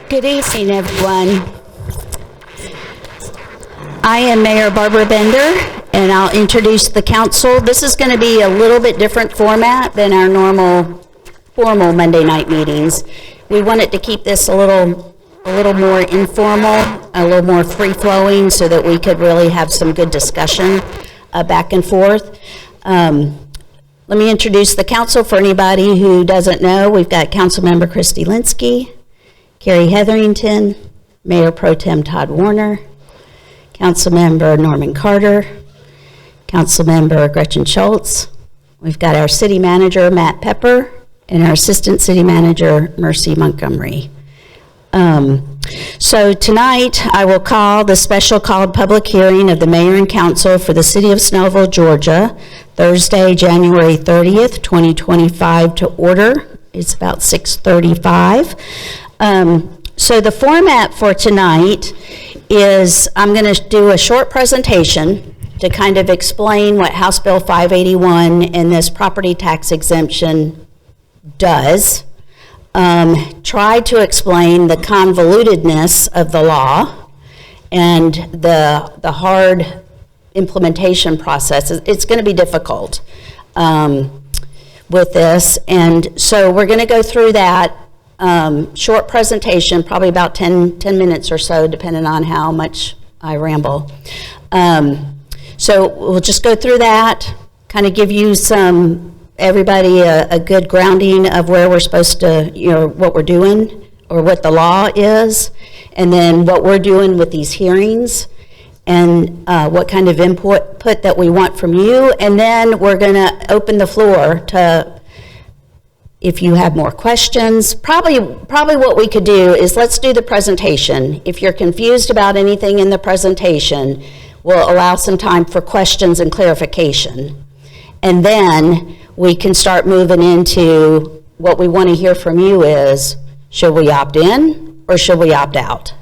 Good evening, everyone. I am Mayor Barbara Bender, and I'll introduce the council. This is going to be a little bit different format than our normal formal Monday night meetings. We wanted to keep this a little more informal, a little more free-flowing, so that we could really have some good discussion back and forth. Let me introduce the council for anybody who doesn't know. We've got Councilmember Christy Linsky, Carrie Hetherington, Mayor Pro Tem Todd Warner, Councilmember Norman Carter, Councilmember Gretchen Schultz. We've got our City Manager Matt Pepper and our Assistant City Manager Mercy Montgomery. So tonight I will call the special called public hearing of the Mayor and Council for the City of Snellville, Georgia, Thursday, January 30th, 2025 to order. It's about 6:35. So the format for tonight is I'm going to do a short presentation to kind of explain what House Bill 581 and this property tax exemption does. Try to explain the convolutedness of the law and the hard implementation process. It's going to be difficult with this, and so we're going to go through that short presentation, probably about 10 minutes or so, depending on how much I ramble. So we'll just go through that, kind of give you everybody a good grounding of where we're supposed to, what we're doing or what the law is, and then what we're doing with these hearings, and what kind of input that we want from you. And then we're going to open the floor to, if you have more questions. Probably what we could do is let's do the presentation. If you're confused about anything in the presentation, we'll allow some time for questions and clarification. And then we can start moving into what we want to hear from you is, should we opt in or should we opt out?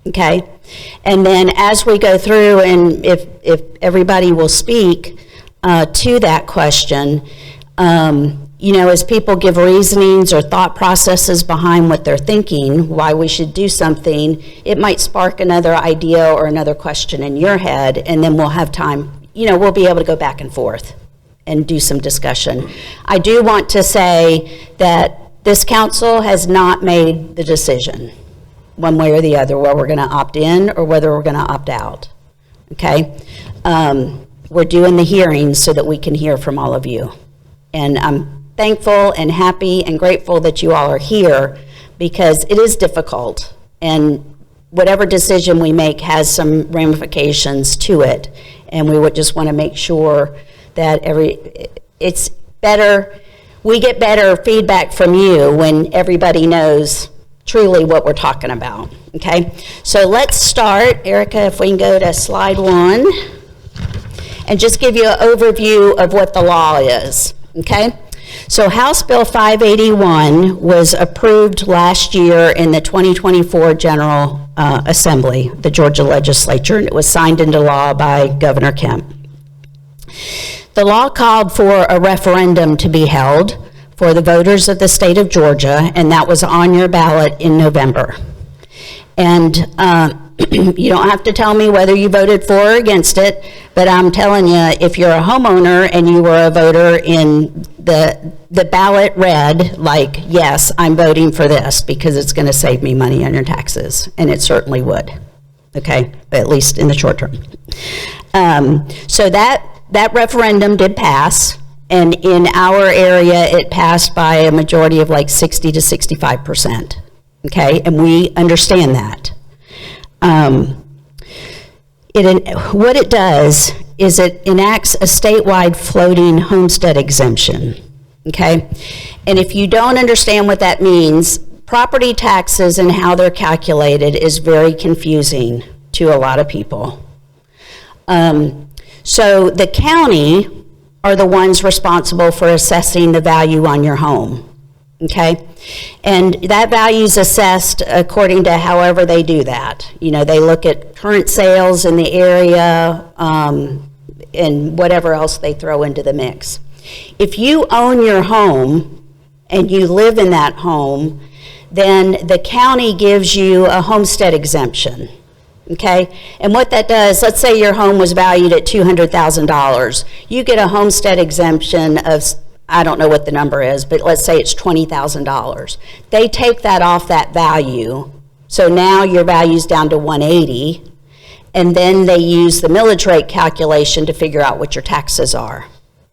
Okay? And then as we go through, and if everybody will speak to that question, as people give reasonings or thought processes behind what they're thinking, why we should do something, it might spark another idea or another question in your head, and then we'll have time, we'll be able to go back and forth and do some discussion. I do want to say that this council has not made the decision one way or the other where we're going to opt in or whether we're going to opt out. Okay? We're doing the hearings so that we can hear from all of you. And I'm thankful and happy and grateful that you all are here, because it is difficult, and whatever decision we make has some ramifications to it, and we would just want to make sure that it's better, we get better feedback from you when everybody knows truly what we're talking about. Okay, so let's start. Erica, if we can go to slide 1 and just give you an overview of what the law is. Okay, so House Bill 581 was approved last year in the 2024 General Assembly, the Georgia legislature, and it was signed into law by Governor Kemp. The law called for a referendum to be held for the voters of the state of Georgia, and that was on your ballot in November. And you don't have to tell me whether you voted for or against it, but I'm telling you, if you're a homeowner and you were a voter in the ballot read, like, yes, I'm voting for this because it's going to save me money on your taxes, and it certainly would, okay, at least in the short term. So that referendum did pass, and in our area it passed by a majority of like 60 to 65%, okay, and we understand that. What it does is it enacts a statewide floating homestead exemption, okay? And if you don't understand what that means, property taxes and how they're calculated is very confusing to a lot of people. So the county are the ones responsible for assessing the value on your home, okay? And that value is assessed according to however they do that. They look at current sales in the area and whatever else they throw into the mix. If you own your home and you live in that home, then the county gives you a homestead exemption. Okay, and what that does, let's say your home was valued at $200,000. You get a homestead exemption of, I don't know what the number is, but let's say it's $20,000. They take that off that value, so now your value's down to $180,000, and then they use the millage rate calculation to figure out what your taxes are.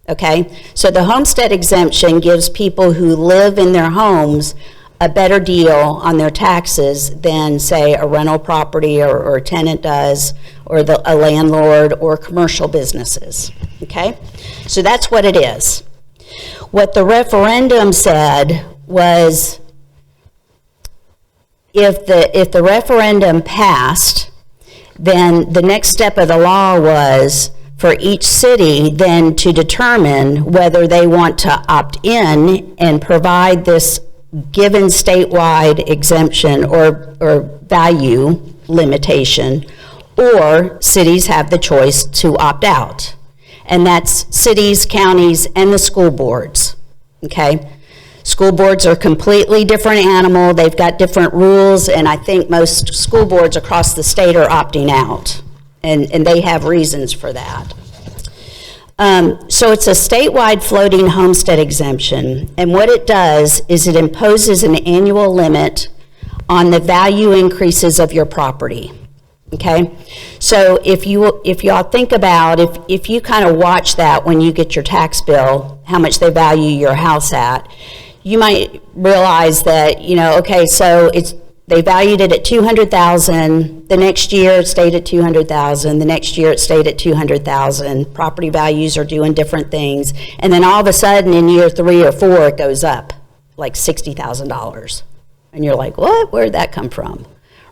Okay, so the homestead exemption gives people who live in their homes a better deal on their taxes than, say, a rental property or a tenant does, or a landlord or commercial businesses. Okay, so that's what it is. What the referendum said was, if the referendum passed, then the next step of the law was for each city then to determine whether they want to opt in and provide this given statewide exemption or value limitation, or cities have the choice to opt out. And that's cities, counties, and the school boards, okay? School boards are a completely different animal. They've got different rules, and I think most school boards across the state are opting out, and they have reasons for that. So it's a statewide floating homestead exemption, and what it does is it imposes an annual limit on the value increases of your property. Okay, so if y'all think about, if you kind of watch that when you get your tax bill, how much they value your house at, you might realize that, you know, okay, so they valued it at $200,000. The next year it stayed at $200,000. The next year it stayed at $200,000. Property values are doing different things, and then all of a sudden in year 3 or 4 it goes up like $60,000, and you're like, what? Where'd that come from?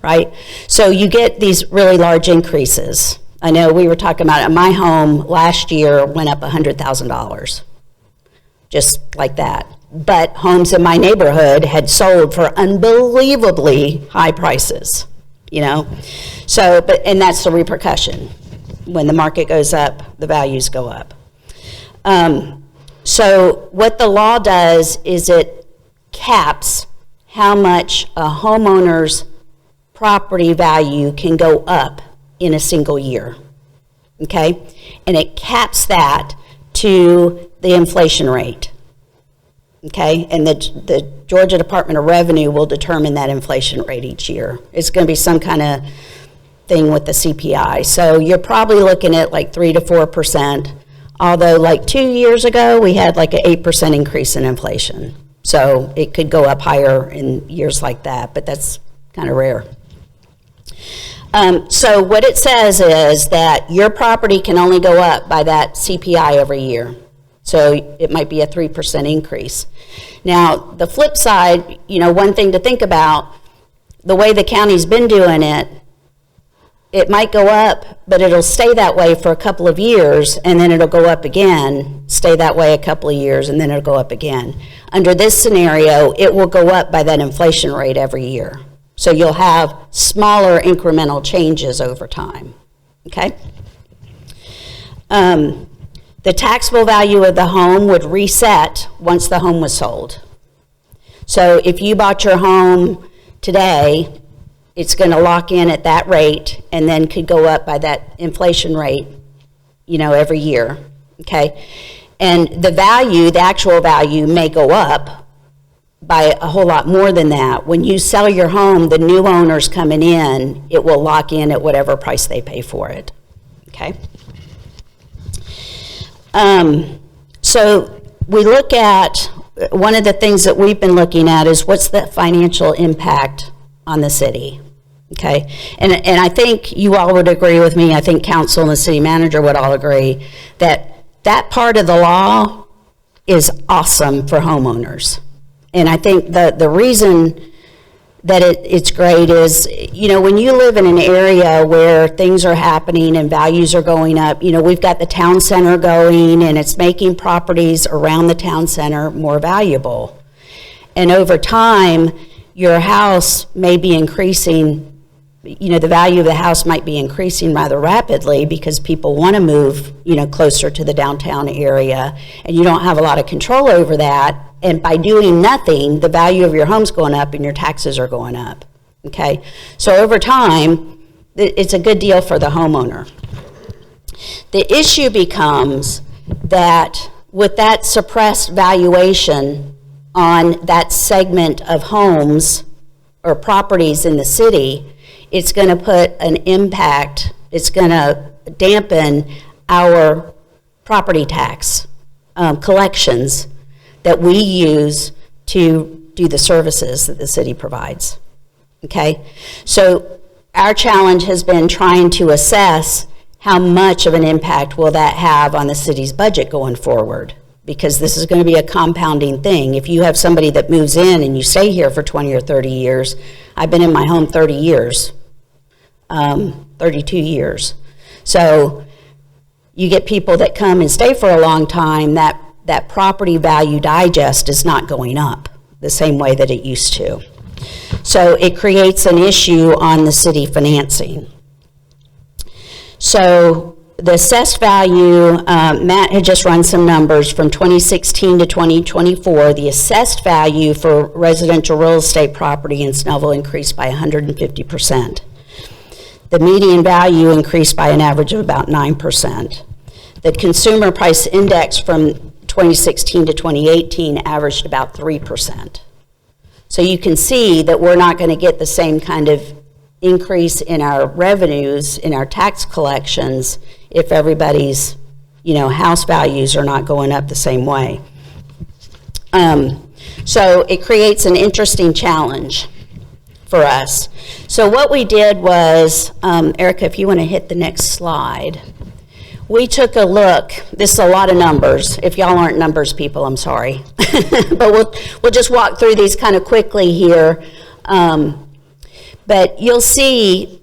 Right? So you get these really large increases. I know we were talking about it. My home last year went up $100,000, just like that. But homes in my neighborhood had sold for unbelievably high prices, you know. So, and that's the repercussion. When the market goes up, the values go up. So what the law does is it caps how much a homeowner's property value can go up in a single year, okay? And it caps that to the inflation rate. Okay, and the Georgia Department of Revenue will determine that inflation rate each year. It's going to be some kind of thing with the CPI. So you're probably looking at like 3 to 4%, although like 2 years ago, we had like an 8% increase in inflation. So it could go up higher in years like that, but that's kind of rare. So what it says is that your property can only go up by that CPI every year. So it might be a 3% increase. Now, the flip side, you know, one thing to think about, the way the county's been doing it, it might go up, but it'll stay that way for a couple of years, and then it'll go up again, stay that way a couple of years, and then it'll go up again. Under this scenario, it will go up by that inflation rate every year. So you'll have smaller incremental changes over time, okay? The taxable value of the home would reset once the home was sold. So if you bought your home today, it's going to lock in at that rate and then could go up by that inflation rate, you know, every year, okay? And the value, the actual value may go up by a whole lot more than that. When you sell your home, the new owners coming in, it will lock in at whatever price they pay for it, okay? So we look at, one of the things that we've been looking at is what's the financial impact on the city, okay? And I think you all would agree with me, I think council and the city manager would all agree, that that part of the law is awesome for homeowners. And I think the reason that it's great is, you know, when you live in an area where things are happening and values are going up, you know, we've got the town center going and it's making properties around the town center more valuable. And over time, your house may be increasing, you know, the value of the house might be increasing rather rapidly because people want to move, you know, closer to the downtown area, and you don't have a lot of control over that. And by doing nothing, the value of your home's going up and your taxes are going up, okay? So over time, it's a good deal for the homeowner. The issue becomes that with that suppressed valuation on that segment of homes or properties in the city, it's going to put an impact, it's going to dampen our property tax collections that we use to do the services that the city provides, okay? So our challenge has been trying to assess how much of an impact will that have on the city's budget going forward, because this is going to be a compounding thing. If you have somebody that moves in and you stay here for 20 or 30 years, I've been in my home 30 years, 32 years. So you get people that come and stay for a long time, that property value digest is not going up the same way that it used to. So it creates an issue on the city financing. So the assessed value, Matt had just run some numbers from 2016 to 2024. The assessed value for residential real estate property in Snellville increased by 150%. The median value increased by an average of about 9%. The consumer price index from 2016 to 2018 averaged about 3%. So you can see that we're not going to get the same kind of increase in our revenues, in our tax collections, if everybody's, house values are not going up the same way. So it creates an interesting challenge for us. So what we did was, Erica, if you want to hit the next slide, we took a look. This is a lot of numbers. If y'all aren't numbers people, I'm sorry. But we'll just walk through these kind of quickly here. But you'll see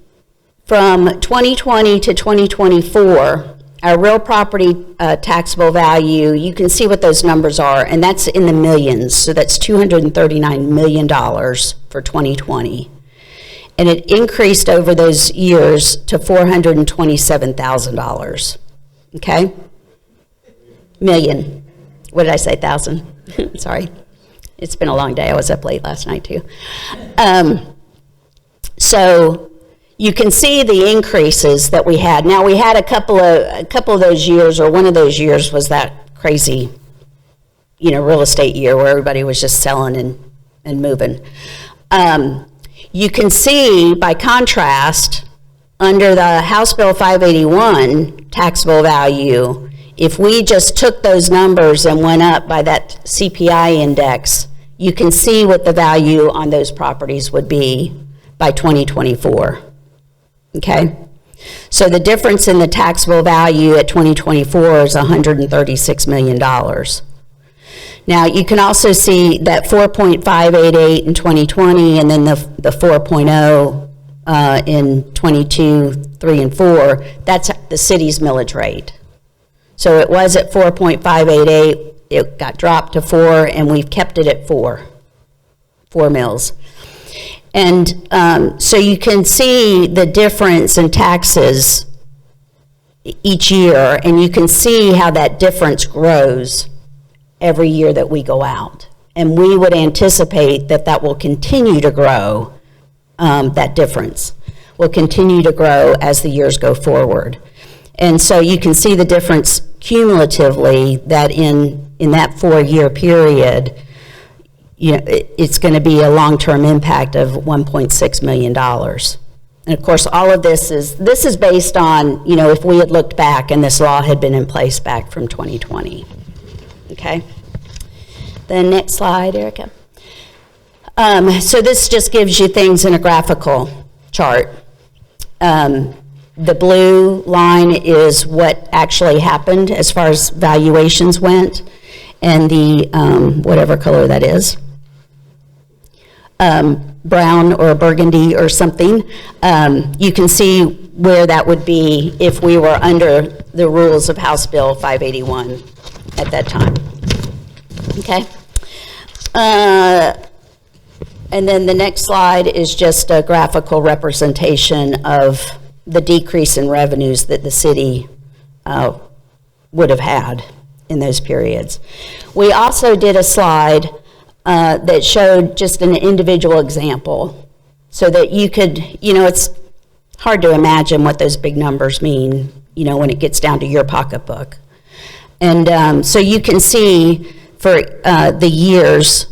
from 2020 to 2024, our real property taxable value, you can see what those numbers are, and that's in the millions. So that's $239 million for 2020. And it increased over those years to $427,000. Okay? Million. What did I say, thousand? Sorry. It's been a long day. I was up late last night, too. So you can see the increases that we had. Now, we had a couple of those years, or one of those years was that crazy, real estate year where everybody was just selling and moving. You can see, by contrast, under the House Bill 581 taxable value, if we just took those numbers and went up by that CPI index, you can see what the value on those properties would be by 2024, okay? So the difference in the taxable value at 2024 is $136 million. Now, you can also see that 4.588 in 2020 and then the 4.0 in 22, 3, and 4, that's the city's millage rate. So it was at 4.588, it got dropped to 4, and we've kept it at 4 mills. And so you can see the difference in taxes each year, and you can see how that difference grows every year that we go out. And we would anticipate that that will continue to grow, that difference will continue to grow as the years go forward. And so you can see the difference cumulatively that in that 4-year period, it's going to be a long-term impact of $1.6 million. And of course, all of this is based on, if we had looked back and this law had been in place back from 2020. Okay? The next slide, Erica. So this just gives you things in a graphical chart. The blue line is what actually happened as far as valuations went, and the whatever color that is, brown or burgundy or something, you can see where that would be if we were under the rules of House Bill 581 at that time. Okay? And then the next slide is just a graphical representation of the decrease in revenues that the city would have had in those periods. We also did a slide that showed just an individual example so that you could, it's hard to imagine what those big numbers mean, when it gets down to your pocketbook. And so you can see for the years,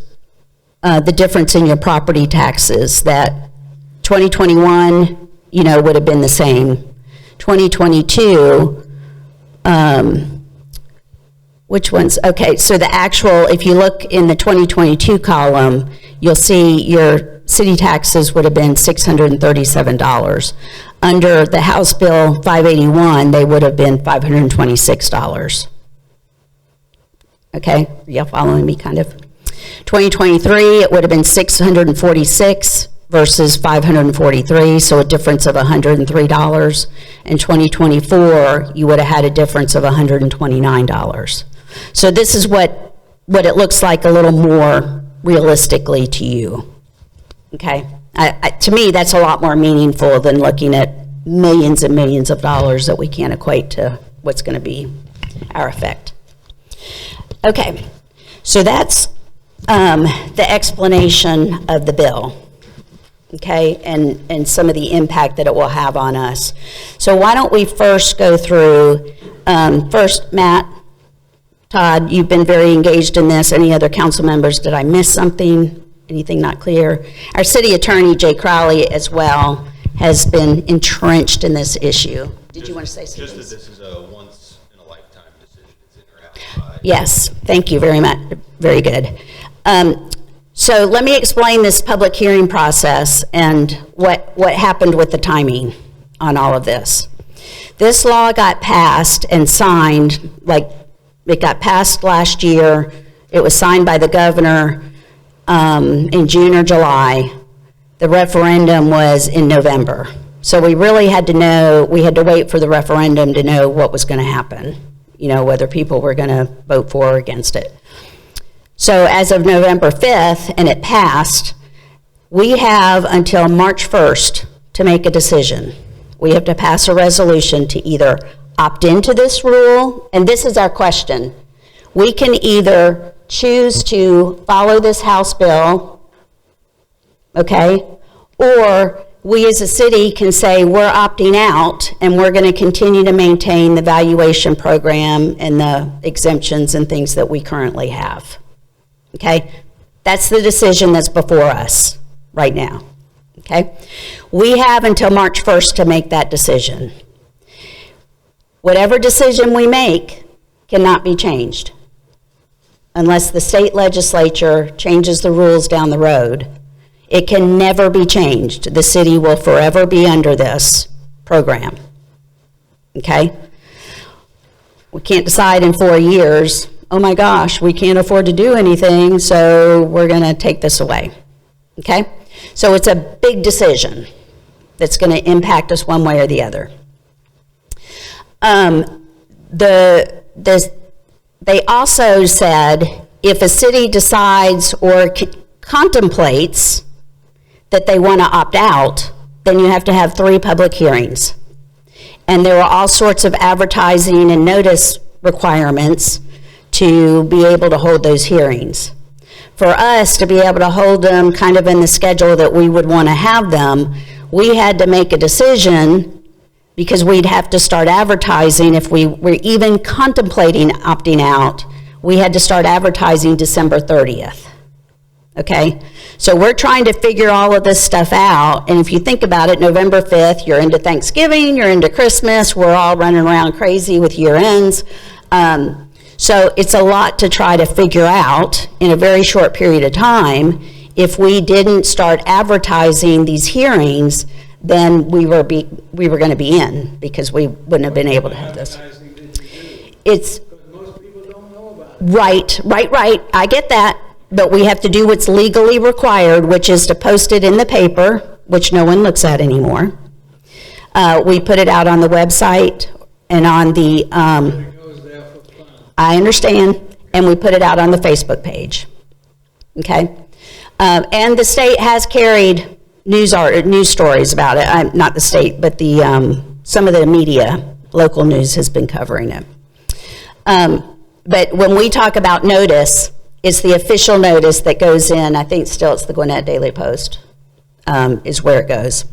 the difference in your property taxes, that 2021, would have been the same. 2022, which ones? Okay, so the actual, if you look in the 2022 column, you'll see your city taxes would have been $637. Under the House Bill 581, they would have been $526. Okay, are y'all following me kind of? 2023, it would have been 646 versus 543, so a difference of $103. In 2024, you would have had a difference of $129. So this is what it looks like a little more realistically to you. Okay, to me, that's a lot more meaningful than looking at millions and millions of dollars that we can't equate to what's going to be our effect. Okay, so that's the explanation of the bill, okay, and some of the impact that it will have on us. So why don't we first go through, first, Matt, Todd, you've been very engaged in this. Any other council members, did I miss something? Anything not clear? Our city attorney, Jay Crowley, as well, has been entrenched in this issue. Did you want to say something? Just that this is a once-in-a-lifetime decision. It's in or out. Yes, thank you very much. Very good. So let me explain this public hearing process and what happened with the timing on all of this. This law got passed and signed, it got passed last year. It was signed by the governor in June or July. The referendum was in November. So we really had to know, we had to wait for the referendum to know what was going to happen, whether people were going to vote for or against it. So as of November 5th, and it passed, we have until March 1st to make a decision. We have to pass a resolution to either opt into this rule, and this is our question. We can either choose to follow this House bill, okay, or we as a city can say we're opting out and we're going to continue to maintain the valuation program and the exemptions and things that we currently have. Okay, that's the decision that's before us right now. Okay, we have until March 1st to make that decision. Whatever decision we make cannot be changed unless the state legislature changes the rules down the road. It can never be changed. The city will forever be under this program. Okay, we can't decide in 4 years, oh my gosh, we can't afford to do anything, so we're going to take this away. Okay? So it's a big decision that's going to impact us one way or the other. They also said if a city decides or contemplates that they want to opt out, then you have to have 3 public hearings. And there are all sorts of advertising and notice requirements to be able to hold those hearings. For us to be able to hold them kind of in the schedule that we would want to have them, we had to make a decision because we'd have to start advertising. If we were even contemplating opting out, we had to start advertising December 30th. Okay? So we're trying to figure all of this stuff out, and if you think about it, November 5th, you're into Thanksgiving, you're into Christmas, we're all running around crazy with year ends. So it's a lot to try to figure out in a very short period of time. If we didn't start advertising these hearings, then we were going to be in because we wouldn't have been able to have this. It's most people don't know about it. Right. I get that, but we have to do what's legally required, which is to post it in the paper, which no one looks at anymore. We put it out on the website and on the. I understand, and we put it out on the Facebook page. Okay, and the state has carried news stories about it. Not the state, but the some of the media, local news has been covering it. But when we talk about notice, it's the official notice that goes in. I think still it's the Gwinnett Daily Post is where it goes.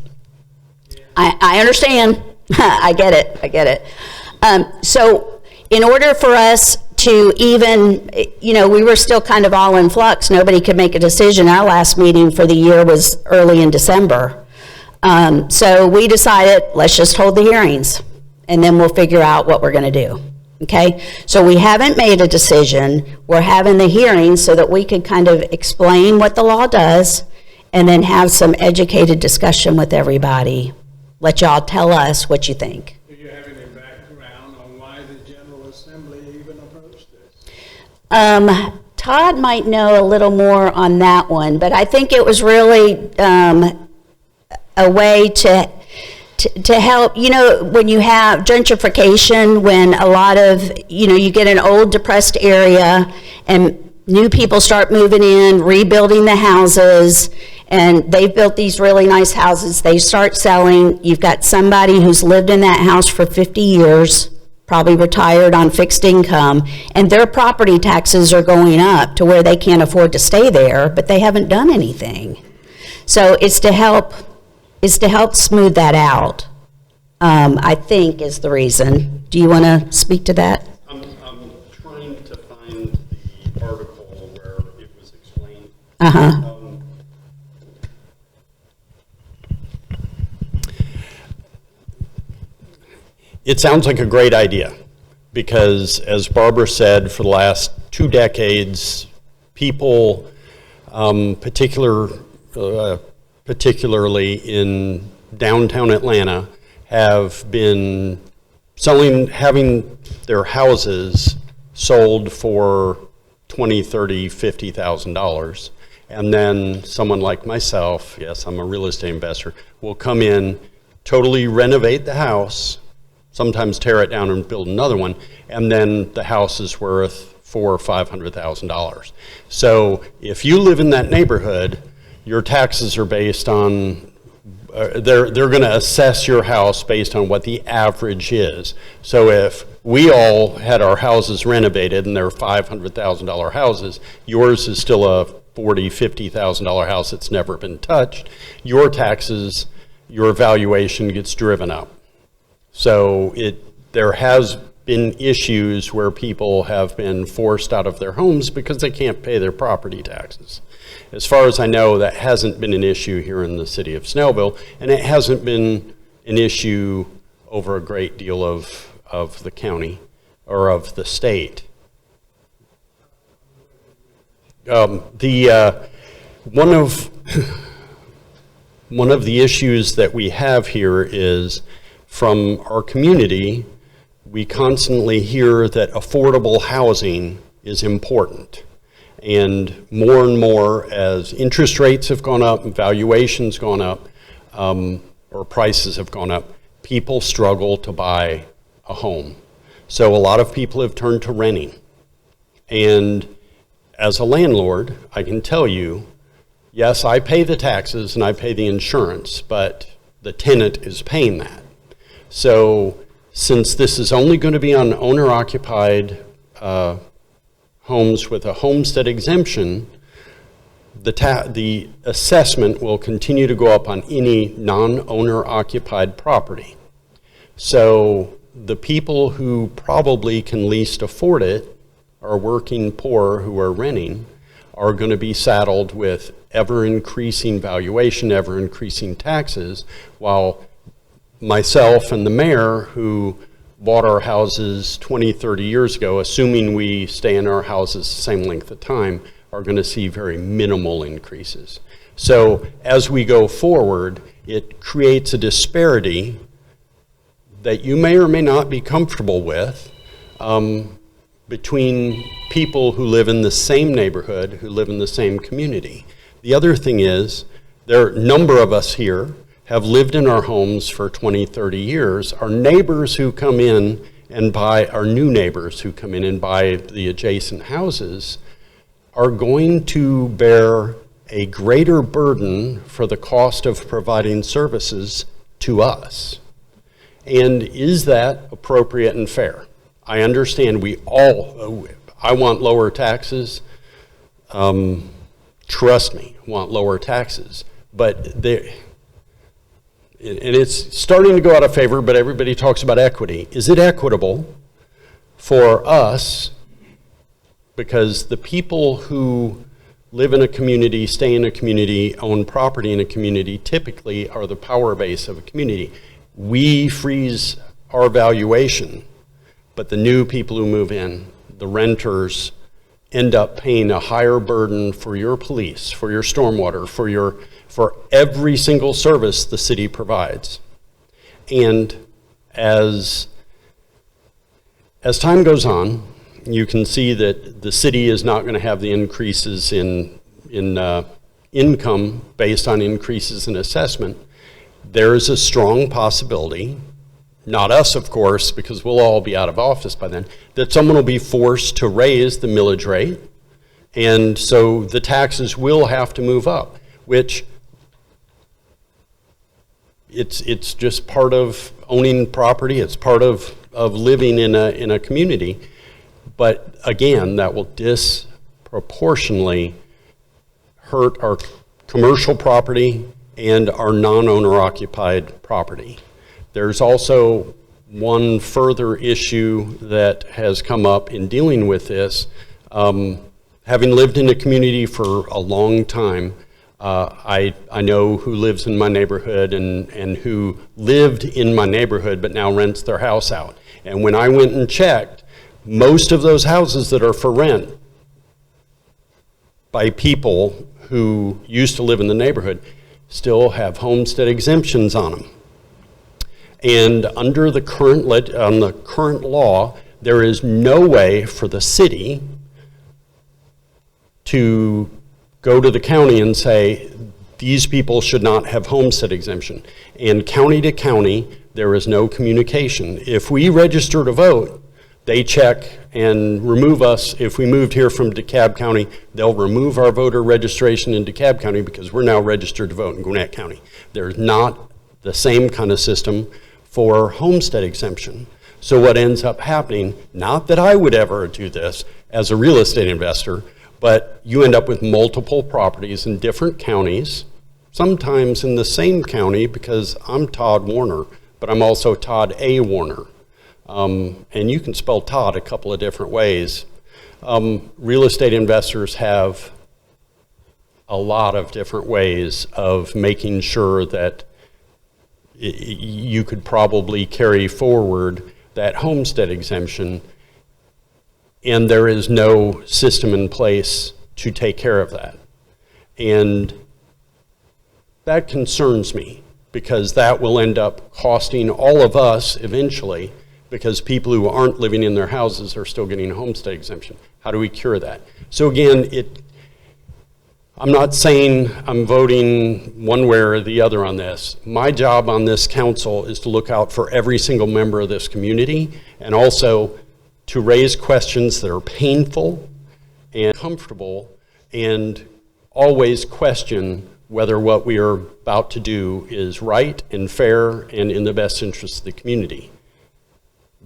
I understand. I get it. So in order for us to even, we were still kind of all in flux. Nobody could make a decision. Our last meeting for the year was early in December. So we decided, let's just hold the hearings, and then we'll figure out what we're going to do. Okay? So we haven't made a decision. We're having the hearings so that we could kind of explain what the law does and then have some educated discussion with everybody. Let y'all tell us what you think. Do you have any background on why the General Assembly even approached this? Todd might know a little more on that one, but I think it was really a way to help, when you have gentrification, when a lot of, you get an old depressed area and new people start moving in, rebuilding the houses, and they've built these really nice houses. They start selling. You've got somebody who's lived in that house for 50 years, probably retired on fixed income, and their property taxes are going up to where they can't afford to stay there, but they haven't done anything. So it's to help smooth that out, I think is the reason. Do you want to speak to that? I'm trying to find the article where it was explained. It sounds like a great idea because, as Barbara said, for the last 2 decades, people, particularly in downtown Atlanta, have been having their houses sold for $20,000, $30,000, $50,000, and then someone like myself, yes, I'm a real estate investor, will come in, totally renovate the house, sometimes tear it down and build another one, and then the house is worth $400,000 or $500,000. So if you live in that neighborhood, your taxes are based on, they're going to assess your house based on what the average is. So if we all had our houses renovated and they're $500,000 houses, yours is still a $40,000, $50,000 house that's never been touched, your taxes, your valuation gets driven up. So there has been issues where people have been forced out of their homes because they can't pay their property taxes. As far as I know, that hasn't been an issue here in the city of Snellville, and it hasn't been an issue over a great deal of the county or of the state. One of the issues that we have here is, from our community, we constantly hear that affordable housing is important. And more as interest rates have gone up and valuations gone up, or prices have gone up, people struggle to buy a home. So a lot of people have turned to renting. And as a landlord, I can tell you, yes, I pay the taxes and I pay the insurance, but the tenant is paying that. So since this is only going to be on owner-occupied homes with a homestead exemption, the assessment will continue to go up on any non-owner occupied property. So the people who probably can least afford it, are working poor who are renting, are going to be saddled with ever-increasing valuation, ever-increasing taxes, while myself and the mayor, who bought our houses 20, 30 years ago, assuming we stay in our houses the same length of time, are going to see very minimal increases. So as we go forward, it creates a disparity that you may or may not be comfortable with between people who live in the same neighborhood, who live in the same community. The other thing is, there are a number of us here have lived in our homes for 20, 30 years. Our neighbors who come in and buy, our new neighbors who come in and buy the adjacent houses, are going to bear a greater burden for the cost of providing services to us. And is that appropriate and fair? I understand we all, I want lower taxes. Trust me, want lower taxes. But and it's starting to go out of favor, but everybody talks about equity. Is it equitable for us? Because the people who live in a community, stay in a community, own property in a community, typically are the power base of a community. We freeze our valuation, but the new people who move in, the renters, end up paying a higher burden for your police, for your stormwater, for every single service the city provides. And as time goes on, you can see that the city is not going to have the increases in income based on increases in assessment. There is a strong possibility, not us of course, because we'll all be out of office by then, that someone will be forced to raise the millage rate, and so the taxes will have to move up, which it's just part of owning property, it's part of living in a community. But again, that will disproportionately hurt our commercial property and our non-owner occupied property. There's also one further issue that has come up in dealing with this. Having lived in a community for a long time, I know who lives in my neighborhood and who lived in my neighborhood but now rents their house out. And when I went and checked, most of those houses that are for rent by people who used to live in the neighborhood still have homestead exemptions on them. And under the current law, there is no way for the city to go to the county and say, these people should not have homestead exemption. And county to county, there is no communication. If we register to vote, they check and remove us. If we moved here from DeKalb County, they'll remove our voter registration in DeKalb County because we're now registered to vote in Gwinnett County. There's not the same kind of system for homestead exemption. So what ends up happening, not that I would ever do this as a real estate investor, but you end up with multiple properties in different counties, sometimes in the same county, because I'm Todd Warner, but I'm also Todd A. Warner. And you can spell Todd a couple of different ways. Real estate investors have a lot of different ways of making sure that you could probably carry forward that homestead exemption, and there is no system in place to take care of that. And that concerns me, because that will end up costing all of us eventually, because people who aren't living in their houses are still getting a homestead exemption. How do we cure that? So again, I'm not saying I'm voting one way or the other on this. My job on this council is to look out for every single member of this community, and also to raise questions that are painful and comfortable, and always question whether what we are about to do is right and fair and in the best interest of the community.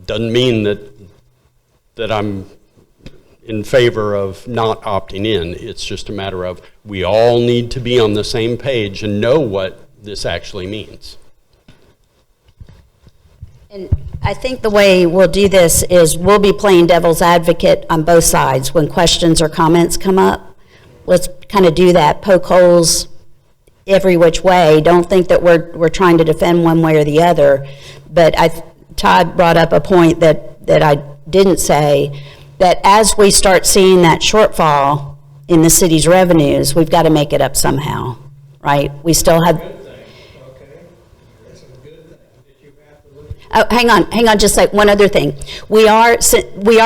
Doesn't mean that I'm in favor of not opting in. It's just a matter of we all need to be on the same page and know what this actually means. And I think the way we'll do this is we'll be playing devil's advocate on both sides. When questions or comments come up, let's kind of do that, poke holes every which way. Don't think that we're trying to defend one way or the other. But Todd brought up a point that I didn't say, that as we start seeing that shortfall in the city's revenues, we've got to make it up somehow, right? We still have... Good thing, okay? That's a good thing that you have to look at. Oh, hang on, just like one other thing. We are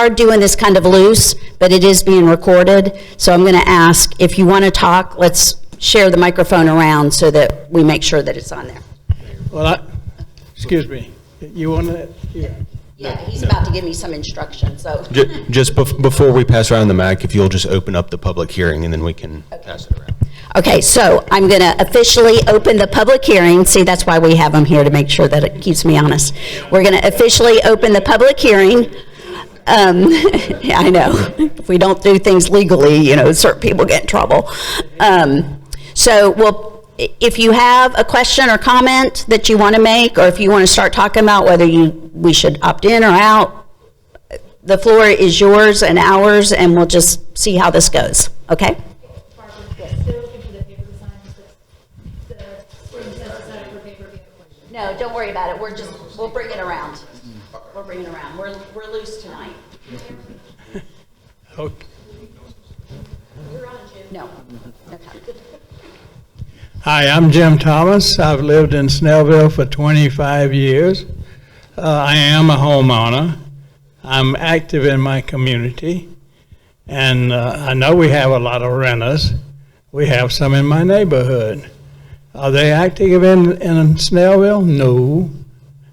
doing this kind of loose, but it is being recorded. So I'm going to ask, if you want to talk, let's share the microphone around so that we make sure that it's on there. Well, excuse me, you want to... Yeah, he's about to give me some instruction, so. Just before we pass around the mic, if you'll just open up the public hearing, and then we can pass it around. Okay, so I'm going to officially open the public hearing. See, that's why we have him here, to make sure that it keeps me honest. We're going to officially open the public hearing Yeah, I know. If we don't do things legally, certain people get in trouble. So, well, if you have a question or comment that you want to make, or if you want to start talking about whether we should opt in or out, the floor is yours and ours, and we'll just see how this goes, okay? Barbara, still looking for the paper to sign, the student has decided for paper. No, don't worry about it. We'll bring it around. We'll bring it around. We're loose tonight. Okay. No. Okay. Hi, I'm Jim Thomas. I've lived in Snellville for 25 years. I am a homeowner. I'm active in my community, and I know we have a lot of renters. We have some in my neighborhood. Are they active in Snellville? No.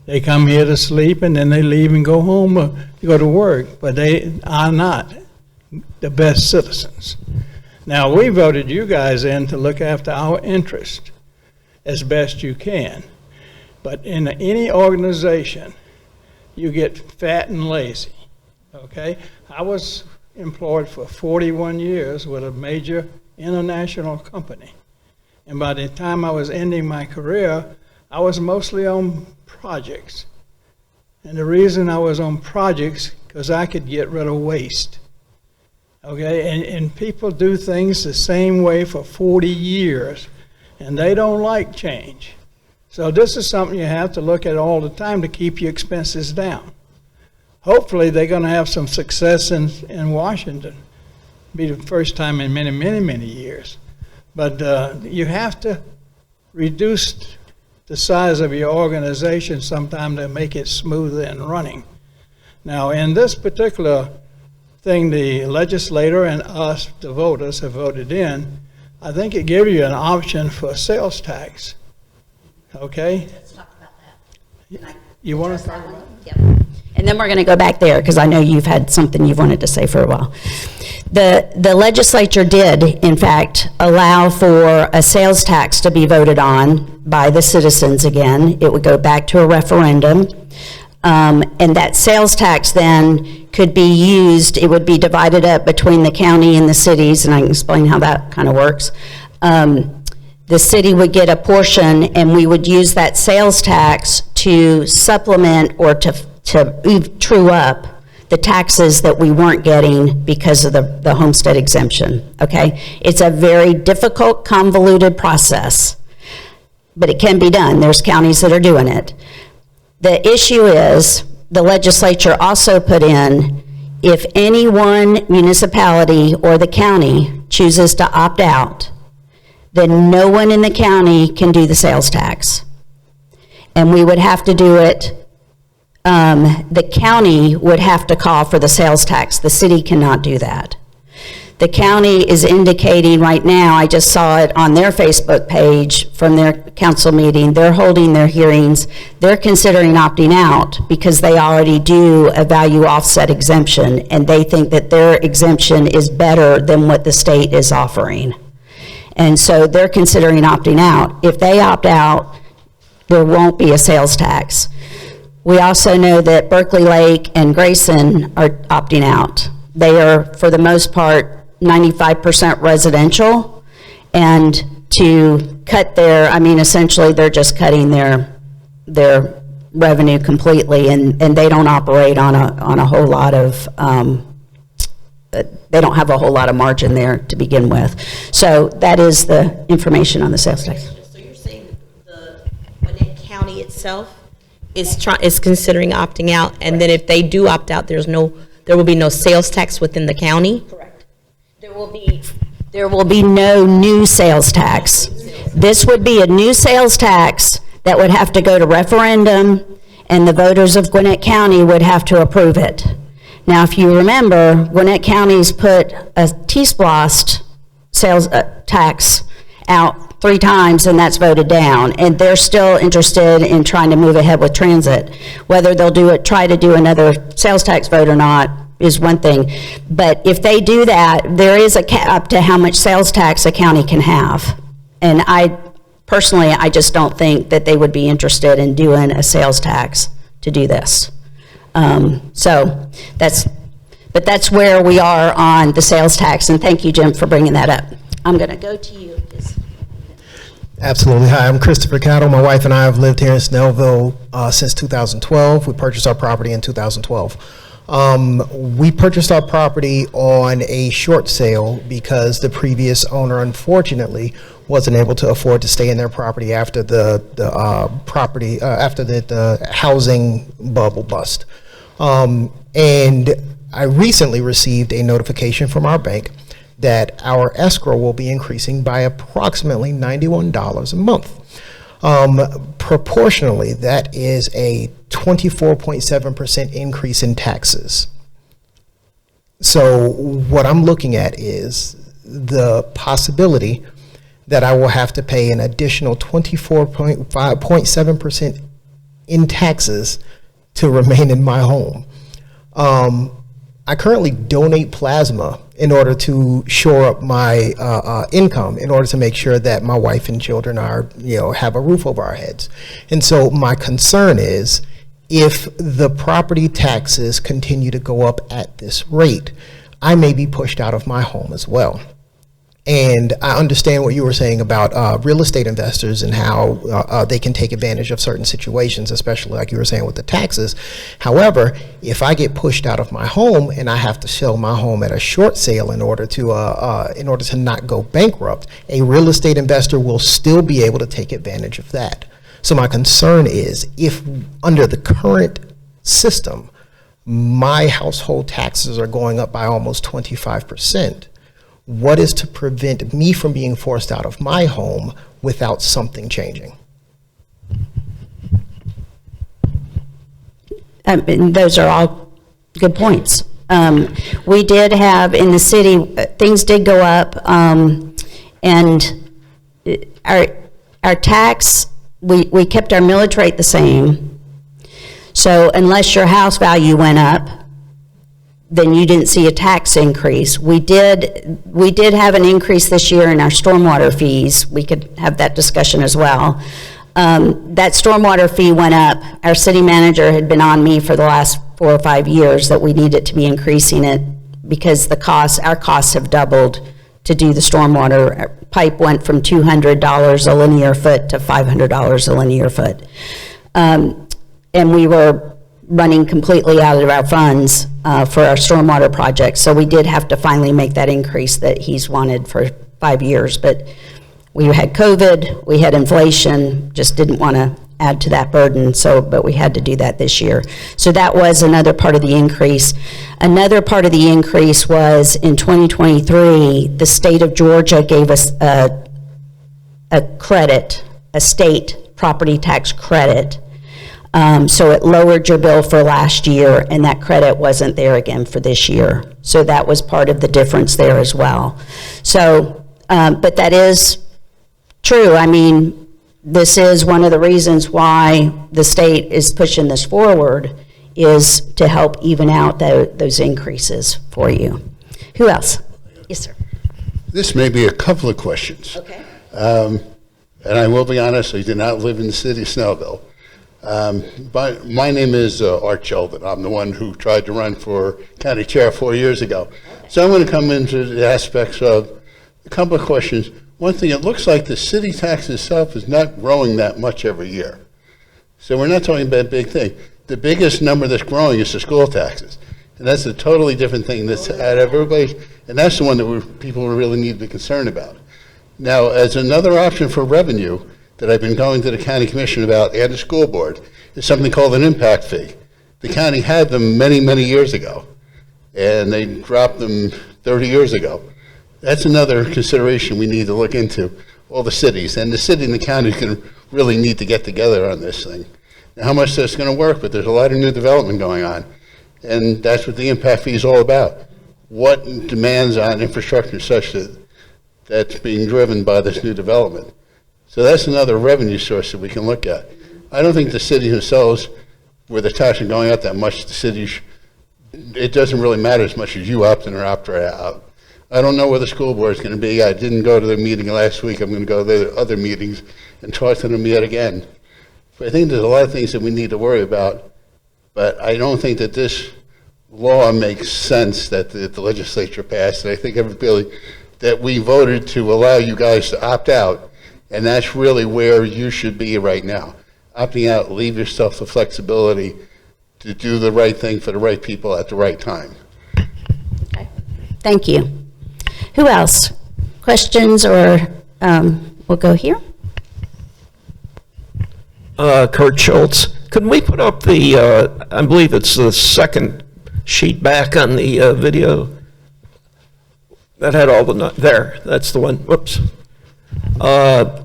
They come here to sleep, and then they leave and go home or go to work, but they are not the best citizens. Now, we voted you guys in to look after our interest as best you can, but in any organization, you get fat and lazy, okay? I was employed for 41 years with a major international company. And by the time I was ending my career, I was mostly on projects. And the reason I was on projects, because I could get rid of waste, okay? And people do things the same way for 40 years, and they don't like change. So this is something you have to look at all the time to keep your expenses down. Hopefully they're going to have some success in Washington. Be the first time in many, many, many years. But you have to reduce the size of your organization sometime to make it smoother and running. Now, in this particular thing, the legislator and us, the voters, have voted in, I think it gives you an option for sales tax. Okay? Let's talk about that. You want to talk about it? Yep. And then we're going to go back there, because I know you've had something you've wanted to say for a while. The legislature did, in fact, allow for a sales tax to be voted on by the citizens again. It would go back to a referendum. And that sales tax then could be used, it would be divided up between the county and the cities, and I can explain how that kind of works. The city would get a portion, and we would use that sales tax to supplement or to true up the taxes that we weren't getting because of the homestead exemption, okay? It's a very difficult, convoluted process, but it can be done. There's counties that are doing it. The issue is, the legislature also put in, if any one municipality or the county chooses to opt out, then no one in the county can do the sales tax. And we would have to do it, the county would have to call for the sales tax. The city cannot do that. The county is indicating right now, I just saw it on their Facebook page from their council meeting, they're holding their hearings, they're considering opting out because they already do a value offset exemption, and they think that their exemption is better than what the state is offering. And so they're considering opting out. If they opt out, there won't be a sales tax. We also know that Berkeley Lake and Grayson are opting out. They are, for the most part, 95% residential, and to cut their, essentially they're just cutting their revenue completely, and they don't operate on a whole lot of, they don't have a whole lot of margin there to begin with. So that is the information on the sales tax. So you're saying the Gwinnett County itself is considering opting out, and then if they do opt out, there will be no sales tax within the county? Correct. There will be no new sales tax. This would be a new sales tax that would have to go to referendum, and the voters of Gwinnett County would have to approve it. Now, if you remember, Gwinnett County's put a T-Splost sales tax out 3 times, and that's voted down, and they're still interested in trying to move ahead with transit. Whether they'll try to do another sales tax vote or not is one thing, but if they do that, there is a cap to how much sales tax a county can have. And personally, I just don't think that they would be interested in doing a sales tax to do this. So that's But that's where we are on the sales tax, and thank you, Jim, for bringing that up. I'm going to go to you. Absolutely. Hi, I'm Christopher Cattle. My wife and I have lived here in Snellville since 2012. We purchased our property in 2012. We purchased our property on a short sale because the previous owner, unfortunately, wasn't able to afford to stay in their property after the housing bubble bust. And I recently received a notification from our bank that our escrow will be increasing by approximately $91 a month. Proportionally, that is a 24.7% increase in taxes. So what I'm looking at is the possibility that I will have to pay an additional 24.7% in taxes to remain in my home. I currently donate plasma in order to shore up my income, in order to make sure that my wife and children are, have a roof over our heads. And so my concern is, if the property taxes continue to go up at this rate, I may be pushed out of my home as well. And I understand what you were saying about real estate investors and how they can take advantage of certain situations, especially like you were saying with the taxes. However, if I get pushed out of my home and I have to sell my home at a short sale in order to not go bankrupt, a real estate investor will still be able to take advantage of that. So my concern is, if under the current system, my household taxes are going up by almost 25%, what is to prevent me from being forced out of my home without something changing? And those are all good points. We did have in the city, things did go up, and our tax, we kept our millage rate the same. So unless your house value went up, then you didn't see a tax increase. We did have an increase this year in our stormwater fees. We could have that discussion as well. That stormwater fee went up. Our city manager had been on me for the last 4 or 5 years that we needed to be increasing it because our costs have doubled to do the stormwater. Our pipe went from $200 a linear foot to $500 a linear foot. And we were running completely out of our funds for our stormwater project. So we did have to finally make that increase that he's wanted for 5 years. But we had COVID, we had inflation, just didn't want to add to that burden. But we had to do that this year. So that was another part of the increase. Another part of the increase was in 2023, the state of Georgia gave us a credit, a state property tax credit. So it lowered your bill for last year, and that credit wasn't there again for this year. So that was part of the difference there as well. So, but that is true. I mean, this is one of the reasons why the state is pushing this forward, is to help even out those increases for you. Who else? Yes, sir. This may be a couple of questions. Okay. And I will be honest, I did not live in the city of Snellville. But my name is Art Sheldon. I'm the one who tried to run for county chair 4 years ago. So I'm going to come into the aspects of a couple of questions. One thing, it looks like the city tax itself is not growing that much every year. So we're not talking about a big thing. The biggest number that's growing is the school taxes. And that's a totally different thing that's at everybody. And that's the one that people really need to be concerned about. Now, as another option for revenue, that I've been going to the county commission about and the school board, is something called an impact fee. The county had them many, many years ago, and they dropped them 30 years ago. That's another consideration we need to look into, all the cities. And the city and the county can really need to get together on this thing. Now, how much that's going to work, but there's a lot of new development going on. And that's what the impact fee is all about. What demands on infrastructure such that that's being driven by this new development. So that's another revenue source that we can look at. I don't think the city themselves, where the tax are going up that much, the city, it doesn't really matter as much as you opt in or opt out. I don't know where the school board is going to be. I didn't go to the meeting last week. I'm going to go to the other meetings and talk to them yet again. But I think there's a lot of things that we need to worry about. But I don't think that this law makes sense that the legislature passed, and I think everybody, that we voted to allow you guys to opt out, and that's really where you should be right now. Opting out, leave yourself the flexibility to do the right thing for the right people at the right time. Okay. Thank you. Who else? Questions, or we'll go here? Kurt Schultz. Could we put up the, I believe it's the second sheet back on the video? That had all the, there, that's the one, whoops.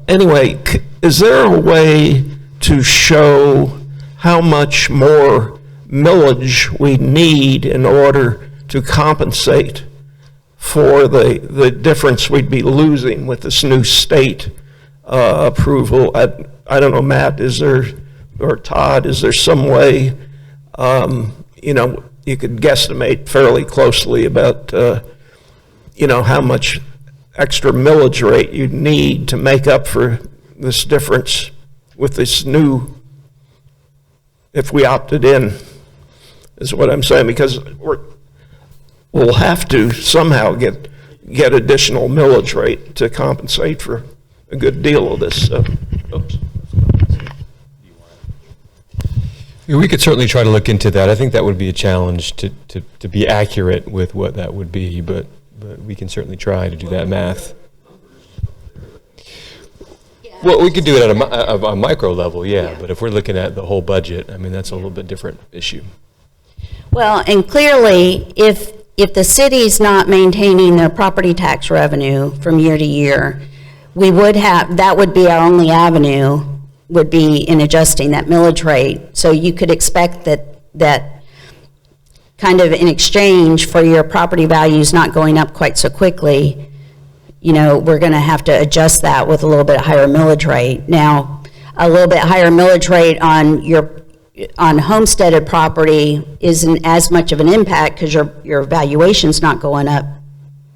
Anyway, is there a way to show how much more millage we need in order to compensate for the difference we'd be losing with this new state approval? I don't know, Matt, is there, or Todd, is there some way, you know, you could guesstimate fairly closely about, you know, how much extra millage rate you'd need to make up for this difference with this new, if we opted in, is what I'm saying, because we'll have to somehow get additional millage rate to compensate for a good deal of this stuff. Oops. Yeah, we could certainly try to look into that. I think that would be a challenge to be accurate with what that would be, but we can certainly try to do that math. Well, we could do it at a micro level, yeah, but if we're looking at the whole budget, I mean, that's a little bit different issue. Well, and clearly, if the city's not maintaining their property tax revenue from year to year, we would have, that would be our only avenue, would be in adjusting that millage rate. So you could expect that kind of in exchange for your property values not going up quite so quickly, you know, we're going to have to adjust that with a little bit higher millage rate. Now, a little bit higher millage rate on homesteaded property isn't as much of an impact because your valuation's not going up,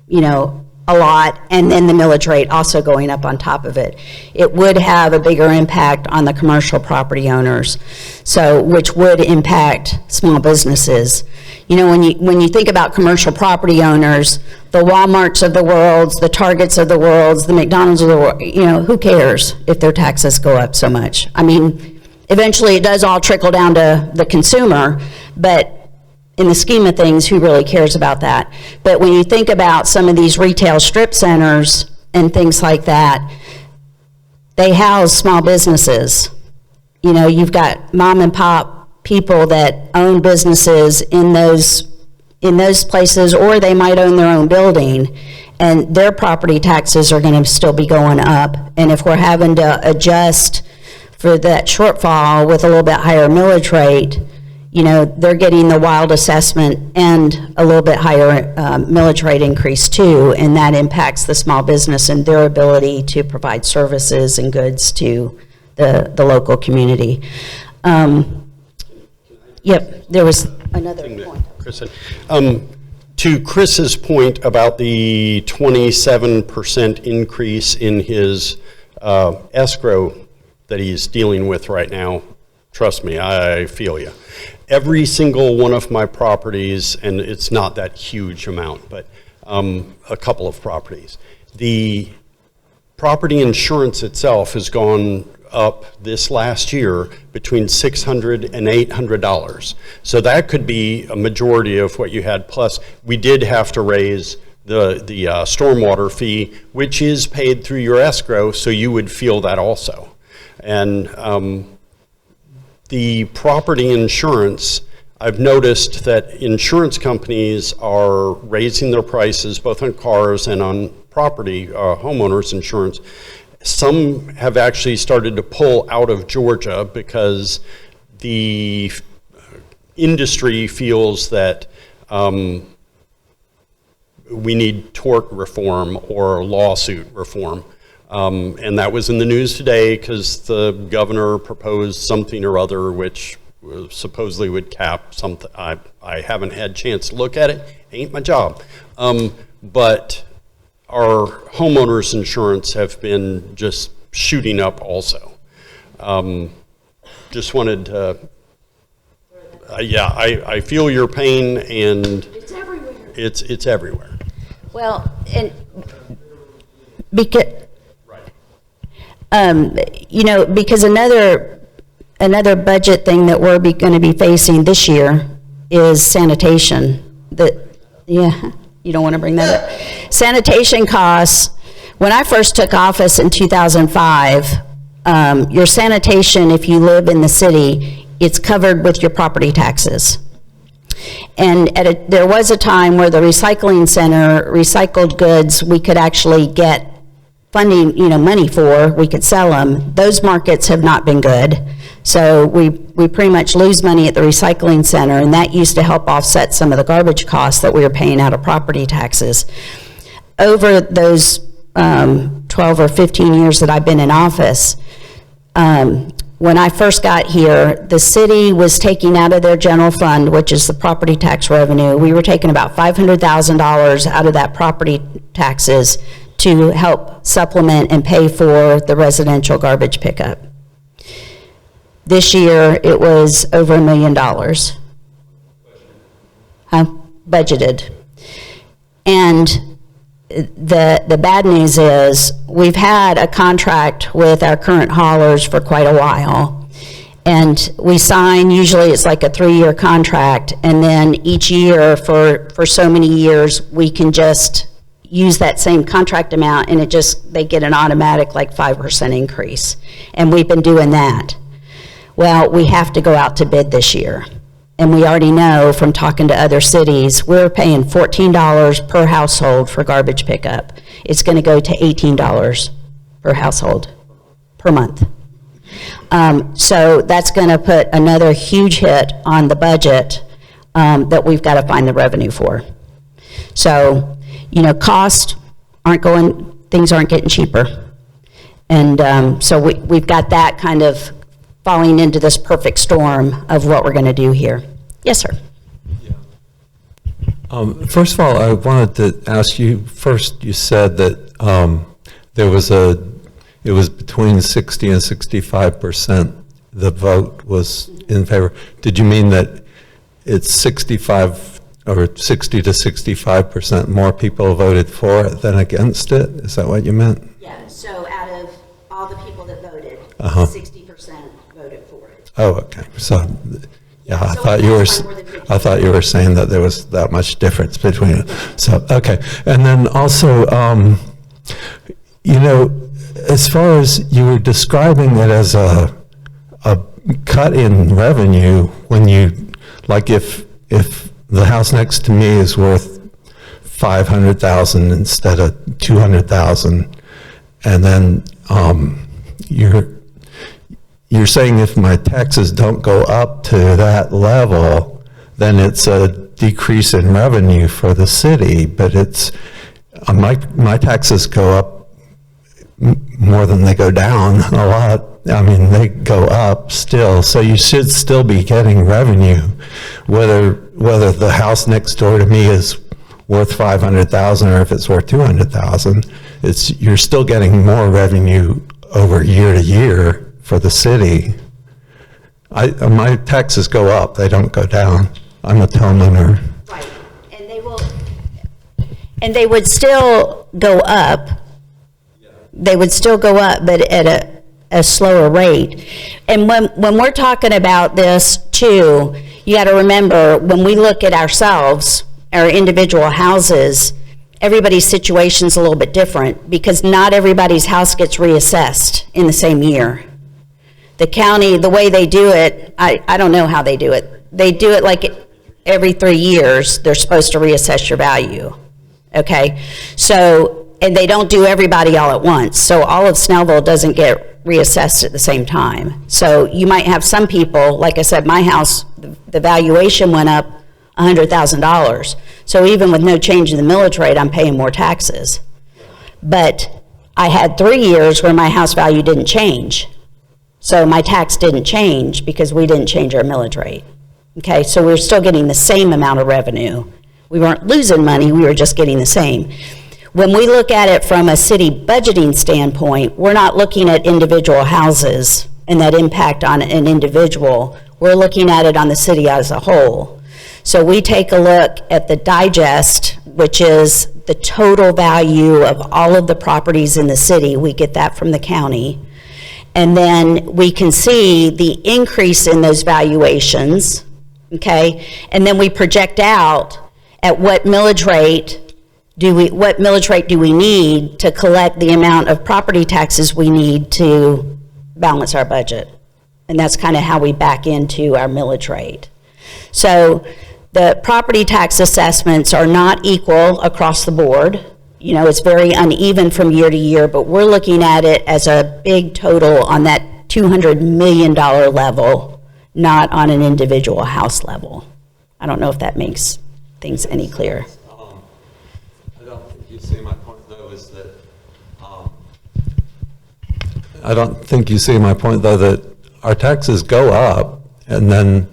you know, a lot, and then the millage rate also going up on top of it. It would have a bigger impact on the commercial property owners, so which would impact small businesses. You know, when you think about commercial property owners, the Walmarts of the world, the Targets of the world, the McDonald's of the world, you know, who cares if their taxes go up so much? I mean, eventually it does all trickle down to the consumer, but in the scheme of things, who really cares about that? But when you think about some of these retail strip centers and things like that, they house small businesses. You know, you've got mom and pop people that own businesses in those places, or they might own their own building, and their property taxes are going to still be going up. And if we're having to adjust for that shortfall with a little bit higher millage rate, you know, they're getting the wild assessment and a little bit higher millage rate increase too, and that impacts the small business and their ability to provide services and goods to the local community. Yep, there was another point. Chris said. To Chris's point about the 27% increase in his escrow that he's dealing with right now, trust me, I feel you. Every single one of my properties, and it's not that huge amount, but a couple of properties, the property insurance itself has gone up this last year between $600 and $800. So that could be a majority of what you had. Plus, we did have to raise the stormwater fee, which is paid through your escrow, so you would feel that also. And the property insurance, I've noticed that insurance companies are raising their prices both on cars and on property, homeowners insurance. Some have actually started to pull out of Georgia because the industry feels that we need tort reform or lawsuit reform. And that was in the news today because the governor proposed something or other which supposedly would cap something. I haven't had a chance to look at it. Ain't my job. But our homeowners insurance have been just shooting up also. Just wanted to yeah, I feel your pain, and It's everywhere. it's everywhere. Well, and because, because another budget thing that we're going to be facing this year is sanitation. Yeah, you don't want to bring that up. Sanitation costs. When I first took office in 2005, your sanitation, if you live in the city, it's covered with your property taxes. And there was a time where the recycling center recycled goods we could actually get funding, money for, we could sell them. Those markets have not been good. So we pretty much lose money at the recycling center, and that used to help offset some of the garbage costs that we were paying out of property taxes. Over those 12 or 15 years that I've been in office, when I first got here, the city was taking out of their general fund, which is the property tax revenue, we were taking about $500,000 out of that property taxes to help supplement and pay for the residential garbage pickup. This year, it was over $1 million. Budgeted. And the bad news is we've had a contract with our current haulers for quite a while. And we sign, usually it's like a 3-year contract, and then each year for so many years, we can just use that same contract amount, and they get an automatic like 5% increase. And we've been doing that. Well, we have to go out to bid this year. And we already know from talking to other cities, we're paying $14 per household for garbage pickup. It's going to go to $18 per household per month. So that's going to put another huge hit on the budget that we've got to find the revenue for. So, costs aren't things aren't getting cheaper. And so we've got that kind of falling into this perfect storm of what we're going to do here. Yes, sir. First of all, I wanted to ask you, first you said that it was between 60 and 65% the vote was in favor. Did you mean that it's 65 or 60 to 65% more people voted for it than against it? Is that what you meant? Yeah, so out of all the people that voted, 60% voted for it. Oh, okay. So, yeah, I So thought you were saying that there was that much difference between it. So, okay. And then also, as far as you were describing it as a cut in revenue, when if the house next to me is worth $500,000 instead of $200,000, and then you're saying if my taxes don't go up to that level, then it's a decrease in revenue for the city, but it's my taxes go up more than they go down a lot. I mean, they go up still, so you should still be getting revenue, whether the house next door to me is worth $500,000 or if it's worth $200,000. You're still getting more revenue over year to year for the city. My taxes go up; they don't go down. I'm a homeowner. Right, and they would still go up. They would still go up, but at a slower rate. And when we're talking about this too, you got to remember, when we look at ourselves, our individual houses, everybody's situation's a little bit different because not everybody's house gets reassessed in the same year. The county, the way they do it, I don't know how they do it. They do it like every 3 years, they're supposed to reassess your value, okay? So, and they don't do everybody all at once. So all of Snellville doesn't get reassessed at the same time. So you might have some people, like I said, my house, the valuation went up $100,000. So even with no change in the millage rate, I'm paying more taxes. But I had 3 years where my house value didn't change. So my tax didn't change because we didn't change our millage rate. Okay, so we're still getting the same amount of revenue. We weren't losing money, we were just getting the same. When we look at it from a city budgeting standpoint, we're not looking at individual houses and that impact on an individual. We're looking at it on the city as a whole. So we take a look at the digest, which is the total value of all of the properties in the city. We get that from the county. And then we can see the increase in those valuations, okay? And then we project out at what millage rate do we need to collect the amount of property taxes we need to balance our budget. And that's kind of how we back into our millage rate. So the property tax assessments are not equal across the board. You know, it's very uneven from year to year, but we're looking at it as a big total on that $200 million level, not on an individual house level. I don't know if that makes things any clearer. I don't think you see my point, though, is that I don't think you see my point, though, that our taxes go up, and then,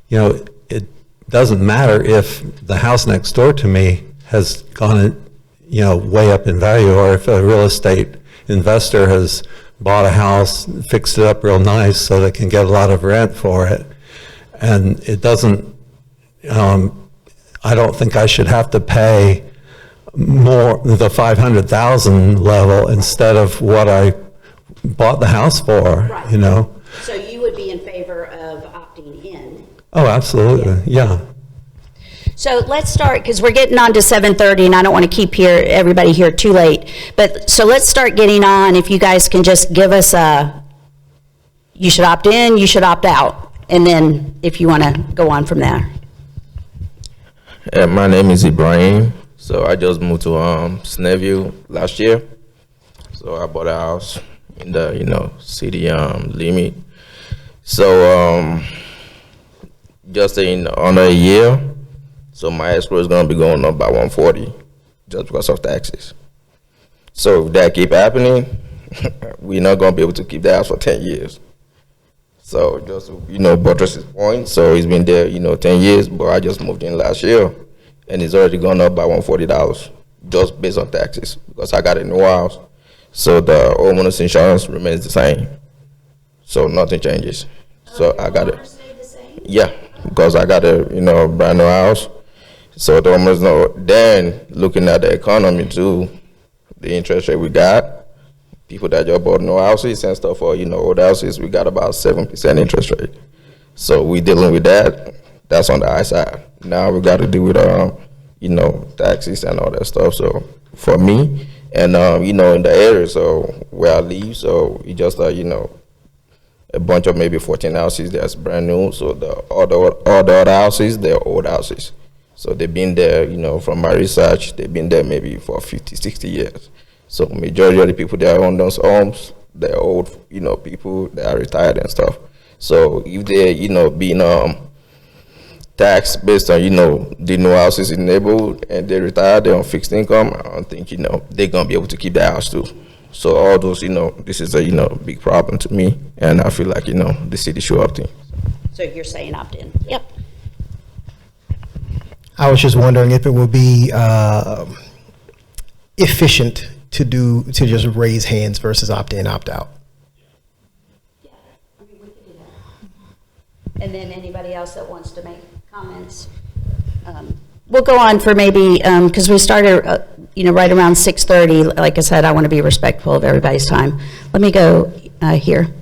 you know, it doesn't matter if the house next door to me has gone, you know, way up in value, or if a real estate investor has bought a house, fixed it up real nice so they can get a lot of rent for it. And it doesn't, I don't think I should have to pay more, the 500,000 level, instead of what I bought the house for, Right. you know? So you would be in favor of opting in? Oh, absolutely, yeah. So let's start, because we're getting on to 7:30, and I don't want to keep everybody here too late. But, so let's start getting on. If you guys can just give us you should opt in, you should opt out. And then if you want to go on from there. My name is Ibrahim. So I just moved to Snellville last year. So I bought a house in the, you know, city limit. So just in under a year, so my escrow is gonna be going up by 140 just because of taxes. So if that keep happening, we're not gonna be able to keep the house for 10 years. So just, you know, buttress his point. So he's been there, you know, 10 years, but I just moved in last year, and it's already gone up by $140 just based on taxes because I got a new house. So the homeowner's insurance remains the same. So nothing changes. So I got it. Yeah, because I got a, you know, brand new house. So the homeowners know. Then looking at the economy too, the interest rate we got, people that just bought new houses and stuff, or, you know, old houses, we got about 7% interest rate. So we dealing with that. That's on the high side. Now we got to deal with, you know, taxes and all that stuff. So for me, and you know, in the area, so where I live, so we just, you know, a bunch of maybe 14 houses that's brand new. So all the other houses, they're old houses. So they've been there, you know, from my research, they've been there maybe for 50, 60 years. So majority of the people that own those homes, they're old, you know, people that are retired and stuff. So if they're, you know, being taxed based on, you know, the new houses in the neighborhood and they retired, they're on fixed income, I don't think, you know, they're gonna be able to keep their house too. So all those, you know, this is a, you know, big problem to me, and I feel like, you know, the city should opt in. So you're saying opt in? Yep. I was just wondering if it would be efficient to just raise hands versus opt in, opt out. Yeah, I mean, we could do that. And then anybody else that wants to make comments? We'll go on for maybe, because we started, you know, right around 6:30. Like I said, I want to be respectful of everybody's time. Let me go here.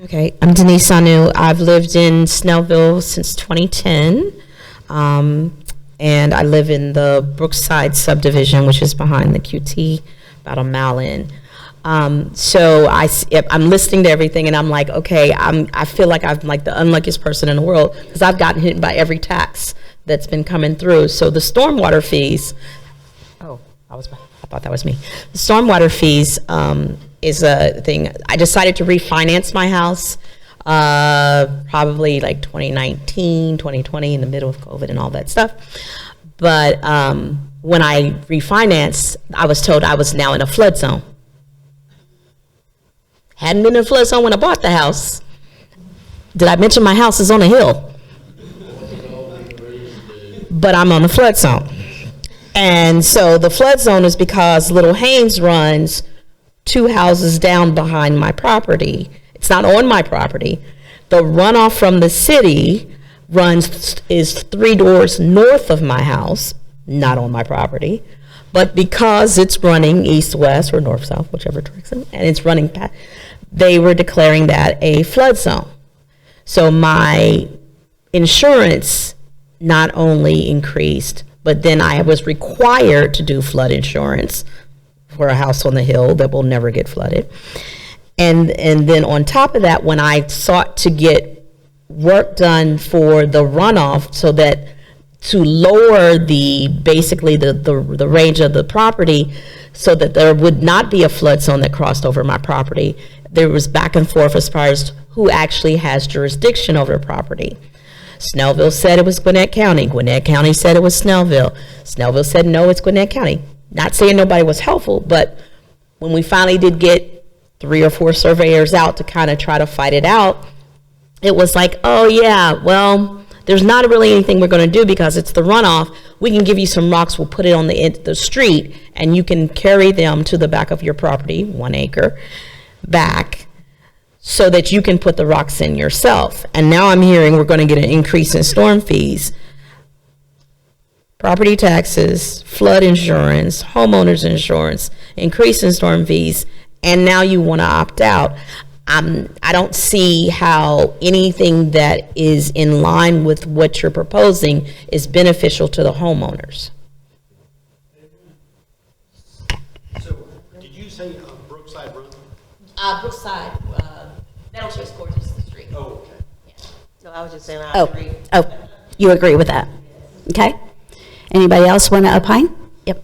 Okay, I'm Denise Sanu. I've lived in Snellville since 2010, and I live in the Brookside subdivision, which is behind the QT, about a mile in. So I'm listening to everything, and I'm like, okay, I feel like I'm like the unluckiest person in the world because I've gotten hit by every tax that's been coming through. So the stormwater fees, I thought that was me. The stormwater fees is a thing. I decided to refinance my house probably like 2019, 2020, in the middle of COVID and all that stuff. But when I refinanced, I was told I was now in a flood zone. Hadn't been in a flood zone when I bought the house. Did I mention my house is on a hill? But I'm on the flood zone. And so the flood zone is because Little Haynes runs 2 houses down behind my property. It's not on my property. The runoff from the city is 3 doors north of my house, not on my property. But because it's running east-west or north-south, whichever direction, and it's running past, they were declaring that a flood zone. So my insurance not only increased, but then I was required to do flood insurance for a house on the hill that will never get flooded. And then on top of that, when I sought to get work done for the runoff so that to lower basically the range of the property so that there would not be a flood zone that crossed over my property, there was back and forth as far as who actually has jurisdiction over the property. Snellville said it was Gwinnett County. Gwinnett County said it was Snellville. Snellville said, no, it's Gwinnett County. Not saying nobody was helpful, but when we finally did get 3 or 4 surveyors out to kind of try to fight it out, it was like, oh yeah, well, there's not really anything we're going to do because it's the runoff. We can give you some rocks. We'll put it on the street, and you can carry them to the back of your property, 1 acre, back, so that you can put the rocks in yourself. And now I'm hearing we're going to get an increase in storm fees, property taxes, flood insurance, homeowners insurance, increase in storm fees, and now you want to opt out. I don't see how anything that is in line with what you're proposing is beneficial to the homeowners. So, did you say Brookside Run? Brookside, Meadow Chase Court is the street. Oh, okay. No, I was just saying I agree. Oh, you agree with that? Okay. Anybody else want to opine? Yep.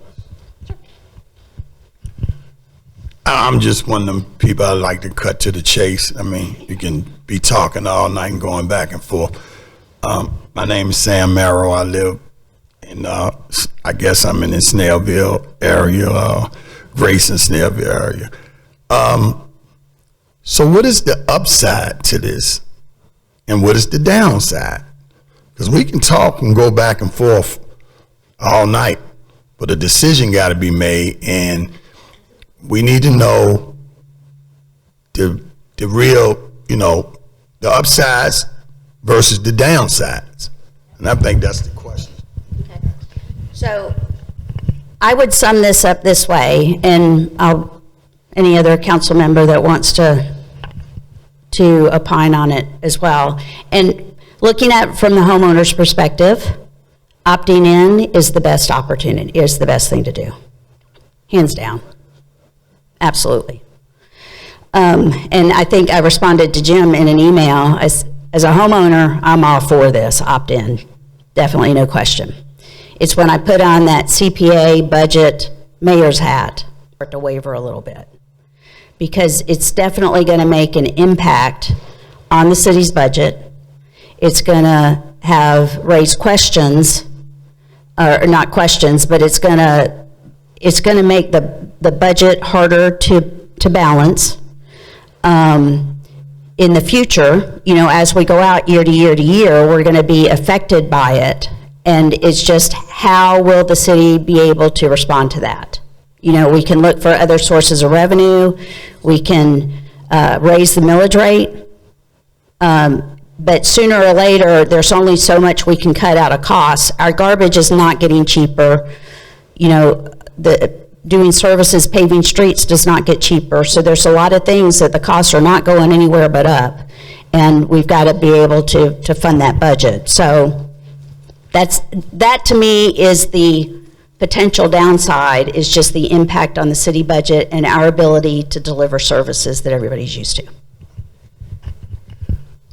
I'm just one of them people I like to cut to the chase. I mean, you can be talking all night and going back and forth. My name is Sam Merrill. I live in, I guess I'm in the Snellville area, Grayson, Snellville area. So what is the upside to this? And what is the downside? Because we can talk and go back and forth all night, but a decision got to be made, and we need to know the real, the upsides versus the downsides. And I think that's the question. Okay. So I would sum this up this way, and any other council member that wants to opine on it as well. And looking at it from the homeowner's perspective, opting in is the best opportunity, is the best thing to do. Hands down. Absolutely. And I think I responded to Jim in an email. As a homeowner, I'm all for this, opt in. Definitely, no question. It's when I put on that CPA budget mayor's hat, start to waver a little bit. Because it's definitely going to make an impact on the city's budget. It's going to raise questions, or not questions, but it's going to make the budget harder to balance. In the future, as we go out year to year to year, we're going to be affected by it. And it's just how will the city be able to respond to that? We can look for other sources of revenue. We can raise the millage rate. But sooner or later, there's only so much we can cut out of costs. Our garbage is not getting cheaper. Doing services, paving streets does not get cheaper. So there's a lot of things that the costs are not going anywhere but up. And we've got to be able to fund that budget. So that to me is the potential downside, is just the impact on the city budget and our ability to deliver services that everybody's used to.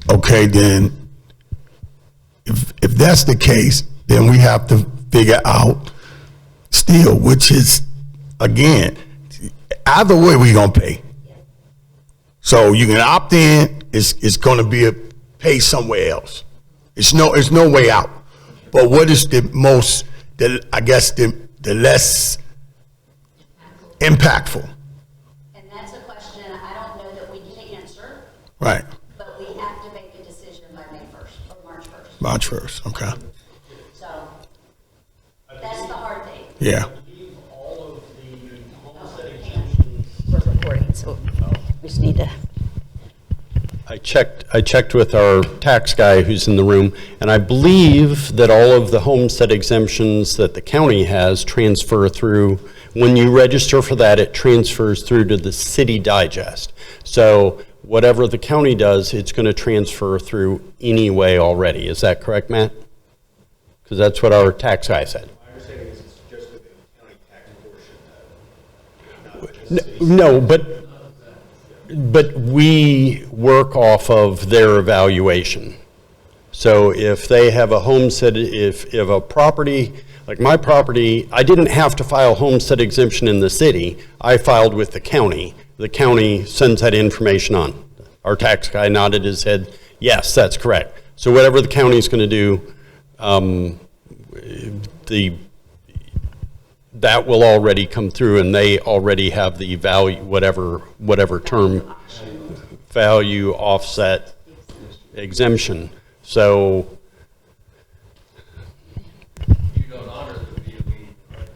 Okay, then, if that's the case, then we have to figure out still, which is, again, either way we're going to pay. So you can opt in, it's going to be a pay somewhere else. It's no way out. But what is the most, I guess, the less impactful? And that's a question I don't know that we can answer. Right. But we have to make a decision by May 1st or March 1st. March 1st, okay. So that's the hard thing. Yeah. We're recording, so we just need to. I checked with our tax guy who's in the room, and I believe that all of the homestead exemptions that the county has transfer through, when you register for that, it transfers through to the city digest. So whatever the county does, it's going to transfer through anyway already. Is that correct, Matt? Because that's what our tax guy said. My understanding is it's just with the county tax portion. No, but we work off of their evaluation. So if they have a homestead, if a property, like my property, I didn't have to file homestead exemption in the city. I filed with the county. The county sends that information on. Our tax guy nodded his head, yes, that's correct. So whatever the county's going to do, that will already come through, and they already have the value, whatever term, value offset exemption. So You don't honor the DOE, right?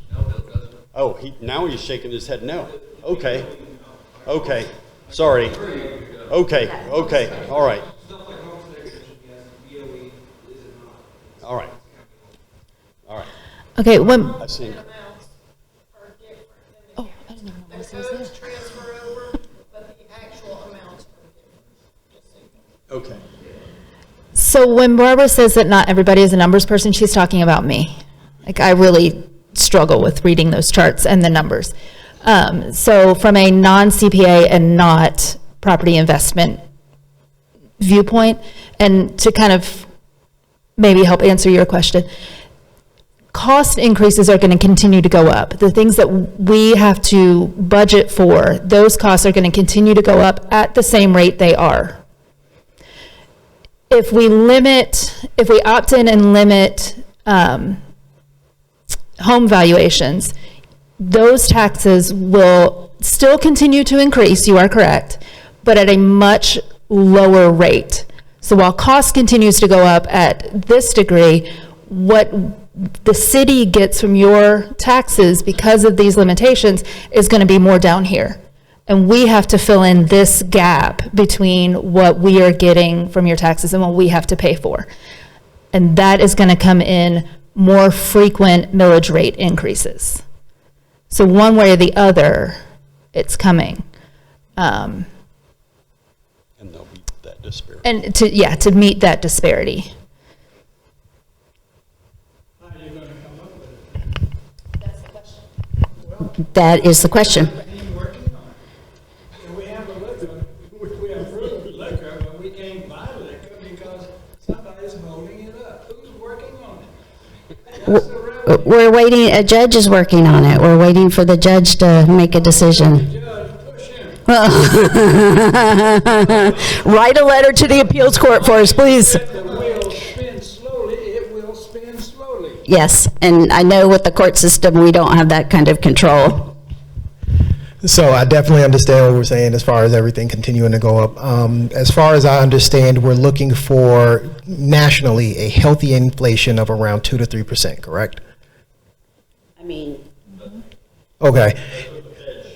Snellville doesn't. oh, now he's shaking his head no. Okay, sorry. Okay, all right. All right. Okay, when, I see. oh, I didn't even know this was there. Transfer over, but the actual amounts are different. Okay. So when Barbara says that not everybody is a numbers person, she's talking about me. Like, I really struggle with reading those charts and the numbers. So from a non-CPA and not property investment viewpoint, and to kind of maybe help answer your question, cost increases are going to continue to go up. The things that we have to budget for, those costs are going to continue to go up at the same rate they are. If we opt in and limit home valuations, those taxes will still continue to increase, you are correct, but at a much lower rate. So while cost continues to go up at this degree, what the city gets from your taxes because of these limitations is going to be more down here. And we have to fill in this gap between what we are getting from your taxes and what we have to pay for. And that is going to come in more frequent millage rate increases. So one way or the other, it's coming. And they'll meet that disparity. And to meet that disparity. That is the question. We have approved liquor, but we can't buy liquor because somebody's holding it up. Who's working on it? We're waiting, a judge is working on it. We're waiting for the judge to make a decision. Write a letter to the appeals court for us, please. If the wheel spins slowly, it will spin slowly. Yes, and I know with the court system, we don't have that kind of control. So I definitely understand what we're saying as far as everything continuing to go up. As far as I understand, we're looking for nationally a healthy inflation of around 2 to 3%, correct? I mean, Okay.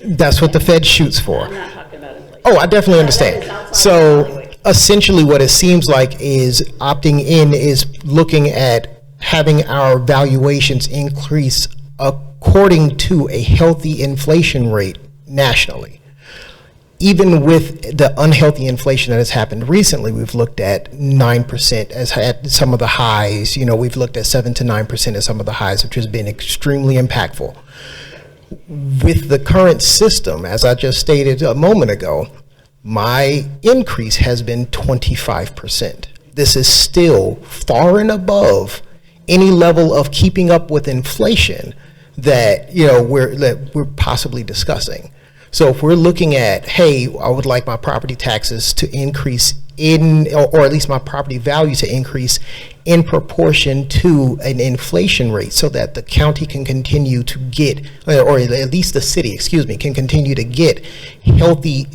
That's what the Fed shoots for. I'm not talking about inflation. Oh, I definitely understand. So essentially what it seems like is opting in is looking at having our valuations increase according to a healthy inflation rate nationally. Even with the unhealthy inflation that has happened recently, we've looked at 9% as at some of the highs. We've looked at 7 to 9% as some of the highs, which has been extremely impactful. With the current system, as I just stated a moment ago, my increase has been 25%. This is still far and above any level of keeping up with inflation that we're possibly discussing. So if we're looking at, hey, I would like my property taxes to increase or at least my property value to increase in proportion to an inflation rate so that the county can continue to get, or at least the city, can continue to get healthy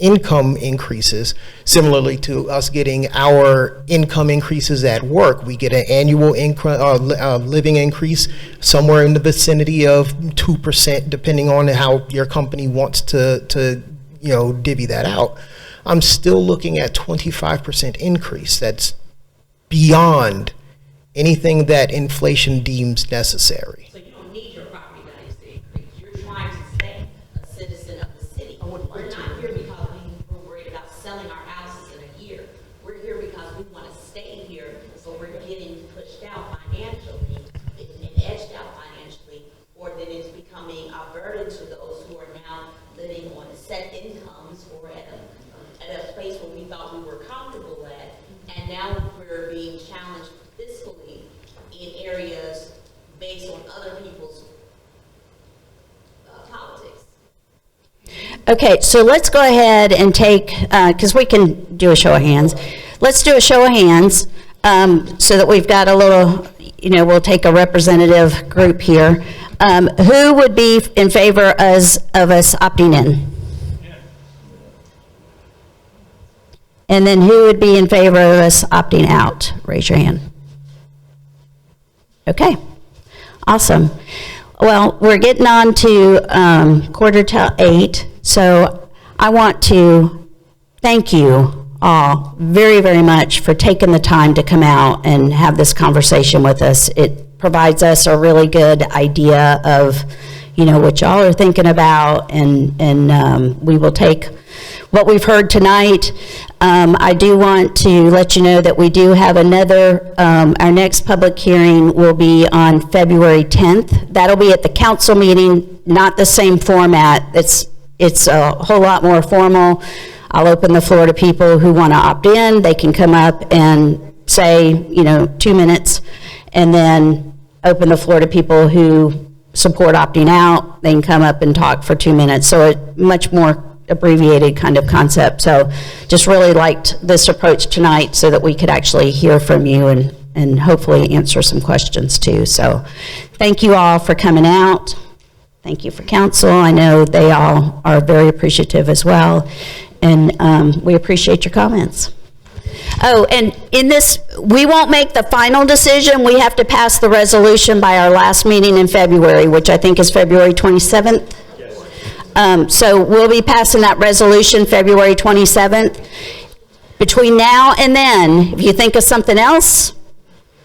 income increases, similarly to us getting our income increases at work. We get an annual living increase somewhere in the vicinity of 2%, depending on how your company wants to divvy that out, I'm still looking at 25% increase. That's beyond anything that inflation deems necessary. So you don't need your property values to increase. You're trying to stay a citizen of the city. We're not here because we're worried about selling our houses in a year. We're here because we want to stay here, so we're getting pushed out financially and edged out financially, or then it's becoming a burden to those who are now living on set incomes or at a space where we thought we were comfortable at, and now we're being challenged fiscally in areas based on other people's politics. Okay, so let's go ahead and take, because we can do a show of hands. Let's do a show of hands so that we've got a little, we'll take a representative group here. Who would be in favor of us opting in? And then who would be in favor of us opting out? Raise your hand. Okay, awesome. Well, we're getting on to 7:45, so I want to thank you all very, very much for taking the time to come out and have this conversation with us. It provides us a really good idea of, what y'all are thinking about, and we will take what we've heard tonight. I do want to let you know that we do have another, our next public hearing will be on February 10th. That'll be at the council meeting, not the same format. It's a whole lot more formal. I'll open the floor to people who want to opt in. They can come up and say, 2 minutes, and then open the floor to people who support opting out. They can come up and talk for 2 minutes. So a much more abbreviated kind of concept. So just really liked this approach tonight so that we could actually hear from you and hopefully answer some questions too. So thank you all for coming out. Thank you for council. I know they all are very appreciative as well. And we appreciate your comments. Oh, and in this, we won't make the final decision. We have to pass the resolution by our last meeting in February, which I think is February 27th. So we'll be passing that resolution February 27th. Between now and then, if you think of something else,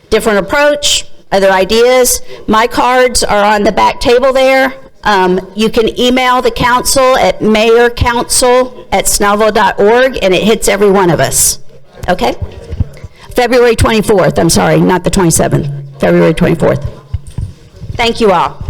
different approach, other ideas, my cards are on the back table there. You can email the council at mayorcouncil@snellville.org, and it hits every one of us. Okay? February 24th, I'm sorry, not the 27th, February 24th. Thank you all.